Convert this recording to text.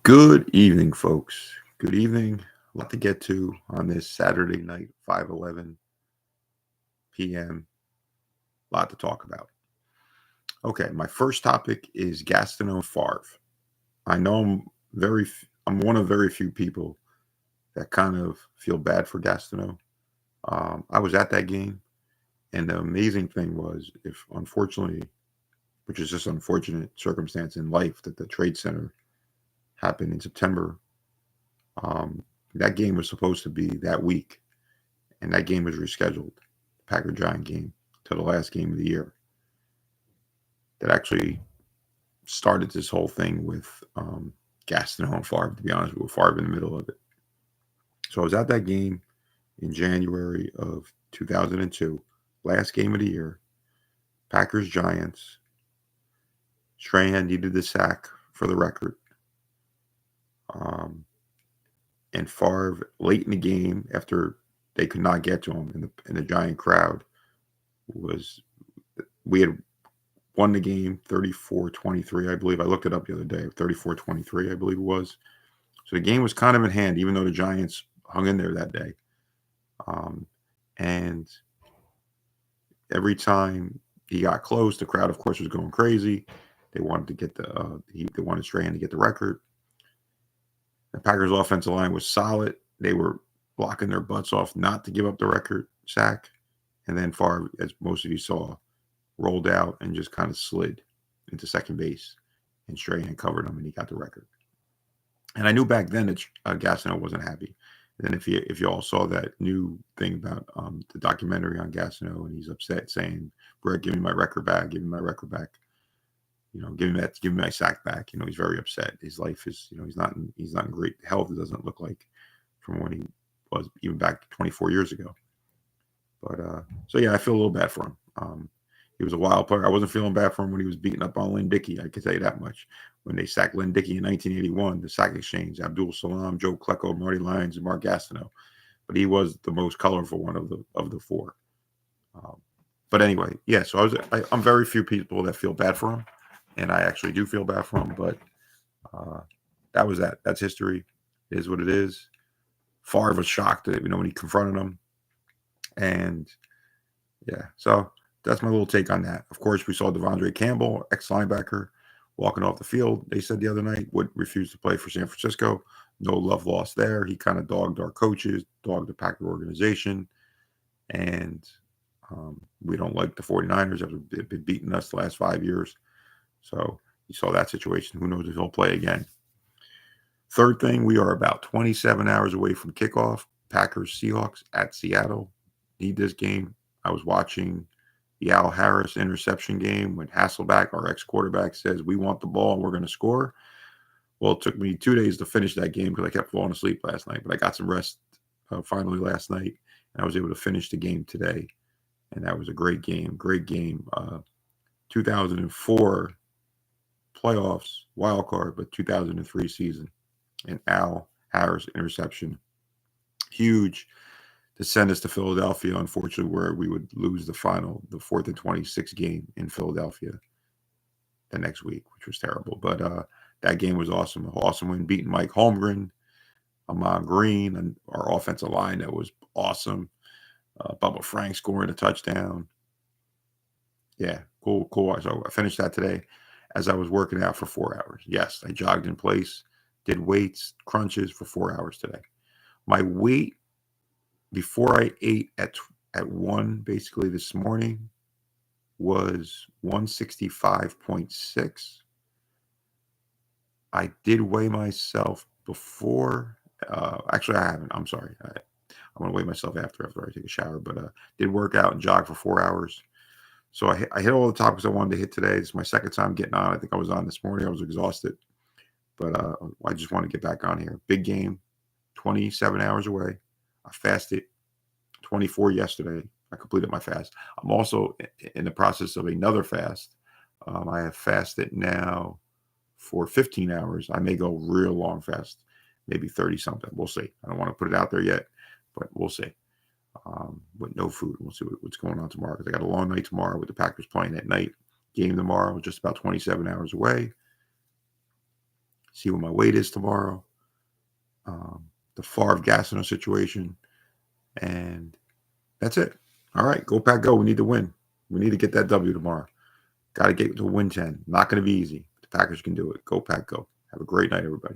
Good evening, folks. Good evening. A lot to get to on this Saturday night, 5:11 p.m. A lot to talk about. Okay, my first topic is Gastineau and Favre. I know I'm one of very few people that kind of feel bad for Gastineau. I was at that game, and the amazing thing was, if unfortunately, which is just unfortunate circumstance in life, that the Trade Center happened in September. Um, that game was supposed to be that week, and that game was rescheduled, the Packer Giant game, to the last game of the year. That actually started this whole thing with Gastineau and Favre, to be honest, with Favre in the middle of it. So I was at that game in January of 2002, last game of the year. Packers Giants. Strahan needed the sack for the record. Um, and Favre, late in the game, after they could not get to him in the Giant crowd, was we had won the game 34-23, I believe. I looked it up the other day, 34-23, I believe it was. So the game was kind of in hand, even though the Giants hung in there that day. And every time he got close, the crowd, of course, was going crazy. They wanted to get they wanted Strahan to get the record. The Packers' offensive line was solid. They were blocking their butts off not to give up the record sack. And then Favre, as most of you saw, rolled out and just kind of slid into second base. And Strahan covered him, and he got the record. And I knew back then that Gastineau wasn't happy. And then if you all saw that new thing about the documentary on Gastineau, and he's upset saying, "Brett, give me my record back. Give me my record back. Give me my sack back." He's very upset. His life is, he's not in great health. It doesn't look like from when he was even back 24 years ago. But so yeah, I feel a little bad for him. He was a wild player. I wasn't feeling bad for him when he was beating up on Lynn Dickey. I can tell you that much. When they sacked Lynn Dickey in 1981, the sack exchange, Abdul Salam, Joe Klecko, Marty Lyons, and Mark Gastineau. But he was the most colorful one of the four. But anyway, yeah. So I'm very few people that feel bad for him, and I actually do feel bad for him. But that was that. That's history. It is what it is. Favre was shocked that when he confronted him, and yeah. So that's my little take on that. Of course, we saw Devondre Campbell, ex-linebacker, walking off the field. They said the other night would refuse to play for San Francisco. No love lost there. He kind of dogged our coaches, dogged the Packer organization, and we don't like the 49ers. They've been beating us the last 5 years. So you saw that situation. Who knows if he'll play again. Third thing, we are about 27 hours away from kickoff. Packers Seahawks at Seattle. Need this game. I was watching the Al Harris interception game when Hasselbeck, our ex-quarterback, says, "We want the ball and we're going to score." Well, it took me 2 days to finish that game because I kept falling asleep last night. But I got some rest finally last night, and I was able to finish the game today. And that was a great game. 2004 playoffs, wild card, but 2003 season. And Al Harris interception. Huge to send us to Philadelphia, unfortunately, where we would lose the 4th and 26 game in Philadelphia the next week, which was terrible. But that game was awesome. Awesome win, beating Mike Holmgren, Amon Green, and our offensive line that was awesome. Bubba Frank scoring a touchdown. Yeah, cool. So I finished that today as I was working out for 4 hours. Yes, I jogged in place, did weights, crunches for 4 hours today. My weight before I ate at 1 basically this morning was 165.6. I did weigh myself before. Actually, I haven't. I'm sorry. I'm going to weigh myself after I take a shower. But did work out and jog for 4 hours. So I hit all the topics I wanted to hit today. It's my second time getting on. I think I was on this morning. I was exhausted. But I just want to get back on here. Big game, 27 hours away. I fasted 24 yesterday. I completed my fast. I'm also in the process of another fast. I have fasted now for 15 hours. I may go real long fast, maybe 30 something. We'll see. I don't want to put it out there yet, but we'll see. With no food. We'll see what's going on tomorrow because I got a long night tomorrow with the Packers playing at night. Game tomorrow, just about 27 hours away. see what my weight is tomorrow, the Favre Gastineau situation, and that's it. All right, go Pack, go. We need to win. We need to get that W tomorrow. Got to get to win 10. Not going to be easy. The Packers can do it. Go Pack, go. Have a great night, everybody.